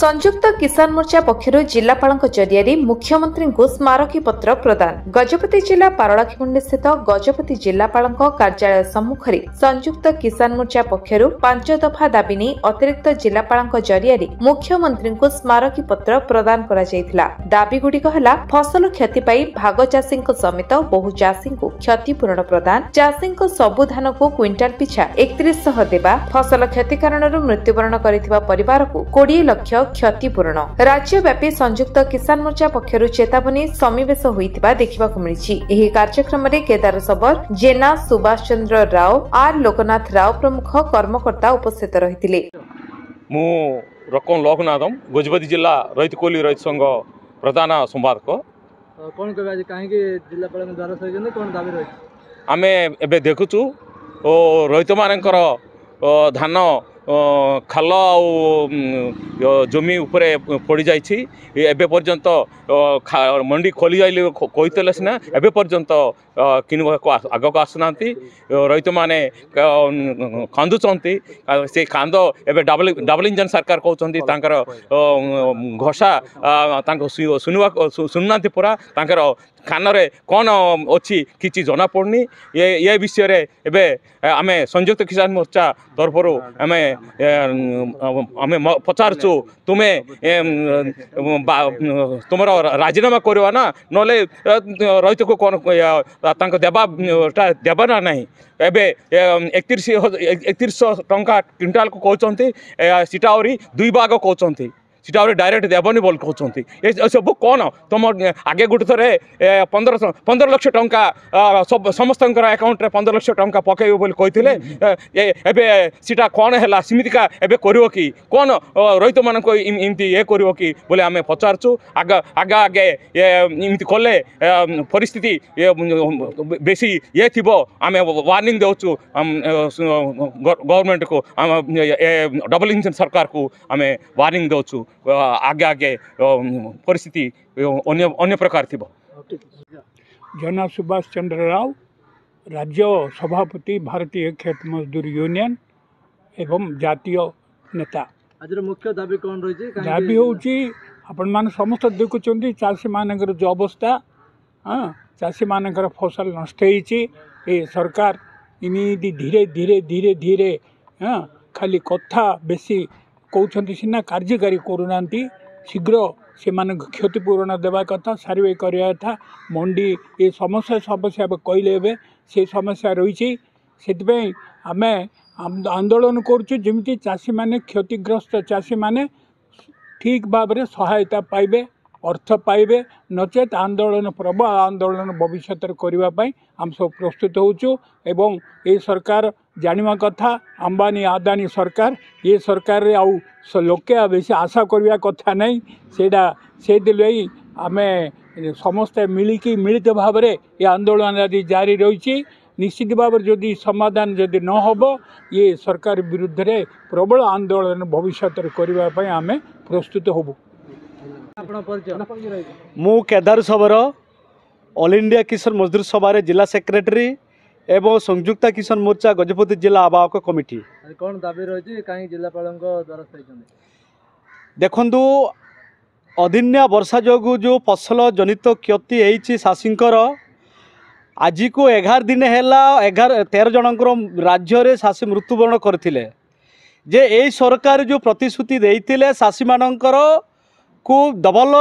संयुक्त किसान मोर्चा पक्षर जिलापाल जरिया मुख्यमंत्री को स्मारकी पत्र प्रदान। गजपति जिला पारलाखेमुंडी स्थित गजपति जिलापाल कार्यालय सम्मुख में संयुक्त किसान मोर्चा पक्षर 5 दफा दाबी नहीं अतिरिक्त जिलापाल जरिया मुख्यमंत्री को स्मारकी पत्र प्रदान करा जायथिला। दाबीगुड़िक है फसल क्षति भाग चाषी समेत बहु चाषी को क्षतिपूरण प्रदान, चाषी सबु धान को क्विंटाल पिछा 3100 देवा, फसल क्षति कारण मृत्युवरण करिथिबा परिवार को 20 लाख क्षतिपूरण। राज्यव्यापी संयुक्त किसान मोर्चा पक्षर चेतावनी समिवेश होइतिबा देखिबाकु मिलिछि। एही कार्यक्रम में केदार सबर, जेना सुभाष चंद्र राव, आर लोकनाथ राव प्रमुख कर्मकर्ता उपस्थित रहिथिले। मु रकम लोकनाथम गजपति जिला रैत कोली रैत संघ प्रधान संपादक। कोन कहबा जे काहे के जिलापाल द्वारा सहिजन कोन दाबी रहि आमे एबे देखुछु ओ रैत मानकर धान खाल जमी उपरे पड़ जाए पर्यंत मंडी खोली जाइले कहीते सीना एबे पर्यंत किनवाक आगक आसुना रईत मैंने कांदुंट से कांद एबे डबल इंजन सरकार कहते घोषा शुणुना पूरा कानरे कौन अच्छी किसी जना पड़नी ये विषय रे एबे आमे संयुक्त किसान मोर्चा तरफ आमे पचारचु तुम्हें तुम राजीनामा करवा ना नले रईत को कौन देवा ना नहीं एबे 3100 टंका क्विंटाल को कहते सीटा आहरी 2 भाग कहते सीटा डायरेक्ट देवनी बोल कहते सब कौन तुम आगे गोटे थे 15 लाख टंका समस्त अकाउंट 15 लाख टंका पकड़ बोली कहते सीटा कौन है सीमितिका एबे करिवो कि कौन रईत मान इमती ये करिवो कि बोले आमे पचारचु आगे आगे इमती कले परिस्थिति बेसी ये थी आमे वार्निंग देउछु गवर्नमेंट को डबल इंजन सरकार को आमे वार्निंग देउछु आगे आगे परिस्थिति अन्य प्रकार थी। जना सुभाष चंद्र राव, राज्य सभापति भारतीय खेत मजदूर यूनियन एवं जातीय नेता। आज मुख्य दाबी कौन रही? दाबी होची आपण मान समस्त देखुचंदी चाषी मानकर जो अवस्था, चाषी मानकर फसल नष्ट होईची। ए सरकार इमिदी धीरे धीरे धीरे धीरे खाली कथा बेसी कहते सीना कार्यकारी करूना शीघ्र से क्षतिपूरण देवा कथा सार्वे करवा कथा। मंडी ये समस्या समस्या कहले से समस्या रही से आम आंदोलन करमी चाषी मैंने क्षतिग्रस्त चाषी मैंने ठीक भाव में सहायता पाइबे, अर्थ पाइबे, नचेत आंदोलन प्रबल आंदोलन भविष्य करने आम सब प्रस्तुत होचु। एवं ये सरकार जानिवा कथा अंबानी आदानी सरकार, ये सरकार रे आउ लोके बेसी आशा करवा कथा नहीं से दिल आम समस्ते मिलिकी मिलित भाव में ये आंदोलन आदि जारी रही। निश्चित भाव जदि समाधान जदि न होब ये सरकार विरुद्ध रे प्रबल आंदोलन भविष्य करने आम प्रस्तुत होबु। मु केदार सबर ऑल इंडिया किसान मजदूर सभा जिला सेक्रेटरी एवं संयुक्त किसान मोर्चा गजपति जिला आवाहक कमिटी। कौन दाबी रही कहीं जिलापाल द्वारा देखु अदिनिया वर्षा जो जो फसल जनित क्षति होती चाषींकर आज को 11 दिन है 13 जनकर राज्य में चाषी मृत्युवरण करते जे यही सरकार जो प्रतिश्रुति देते चाषी मानकर को डबल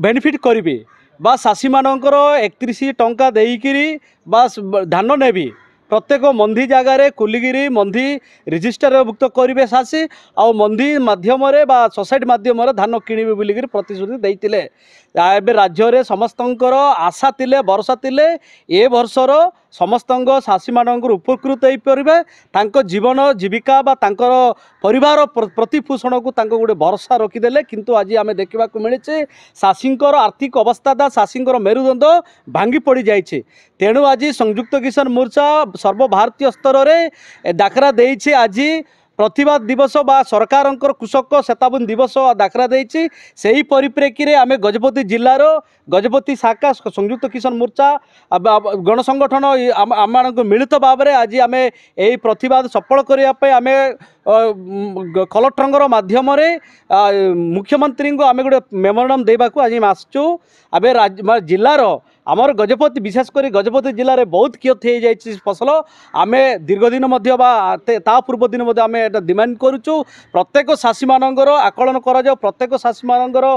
बेनिफिट करेंगे बा चाषी मानकर 31 टंका देकरी बा धान नेबी प्रत्येक मंदी जगार कुलिगिरी मंदी रजिस्टर भुक्त करेंगे चाषी आ मंदी मध्यम सोसाइटी मध्यम धान किणवे बोलिक प्रतिश्रुति देते एवं राज्य में समस्त आशा तिले भरोसा तिले ए वर्षर समस्त चाषी मानक उपकृत हो पारे जीवन जीविका बा परिवार प्रतिपोषण को गोटे भरोसा रखीदे किंतु आज आम देखा मिले चाषी आर्थिक अवस्था चाषी मेरुदंड भांगी पड़ जाए। तेणु आज संयुक्त किसान मोर्चा सर्वभारतीय स्तर में डाकरा देइछे आज प्रतिवाद दिवस बा सरकार कृषक चेतावनी दिवस डाकरा देइछि। सेही परिप्रेक्षी रे आमे गजपति जिलार गजपति शाखा संयुक्त किसान मोर्चा गणसंगठन आम मिलित भाव में आज आमे एही प्रतिवाद सफल करने आमे कलेक्टर माध्यम मुख्यमंत्री को आम गोटे मेमोरांडम देवाक आज आसचु आम जिलार आमर गजपति विशेषकर गजपति जिले में बहुत क्षति हो जाए फसल आम दीर्घ दिन पूर्व दिन आम डिमांड करुचु प्रत्येक चाषी मानकर आकलन कर प्रत्येक चाषी मानकर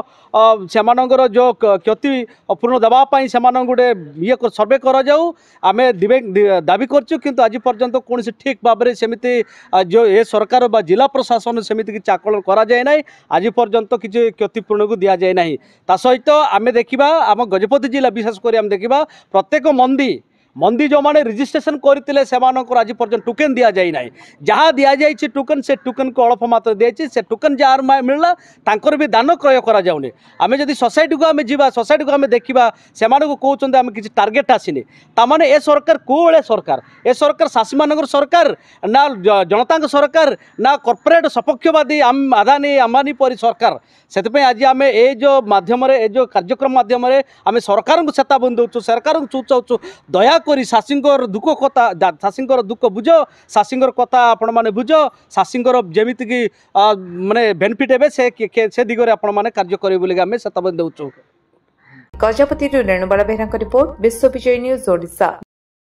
से जो क्षति पूर्ण देवाई से गोटे ये सर्वे करें दाबी करचु किंतु आज पर्यंत कौन ठीक भाव में सेमती जो ये सरकार बा जिला प्रशासन सेमती किसी आकलन करा जाए ना आज पर्यंत किसी क्षतिपूर्ण को दि जाए ना ता सहित आम देखा आम गजपति जिला विशेषकर देखा प्रत्येक मंदी जो मैंने रजिस्ट्रेशन करते आज पर्यटन टोकन दि जाए ना जहाँ दि जाए टोकन से टोकन को अल्प मात्र दी से टोकन जार मिलला तांकर भी दान क्रय कराने आम जब सोसाइटी को आम जा सोसाइटी को आम देखा से कहते आम किसी टार्गेट आसनी ताने ए सरकार कौन सरकार ए सरकार चाषी मान सरकार ना जनता सरकार ना कॉर्पोरेट सपक्षवादी आदानी अंबानी परी सरकार से आज आम ए जो माध्यम जो कार्यक्रम माध्यम आम सरकार को चेतावनी दौचु सरकार को सूचाऊँ दया करी चाषींकर दुख कथा चाषींकर दुख बुझ चाषींकर कथा आपण माने बुझ चाषींकर जेमिति की माने बेनिफिट हेबे से दिगरे आपण माने कार्य करिवे बोली आमे चेतावनी दउचु। गजपति रेणुबाला बेहरा रिपोर्ट विश्व विजय न्यूज ओडिशा।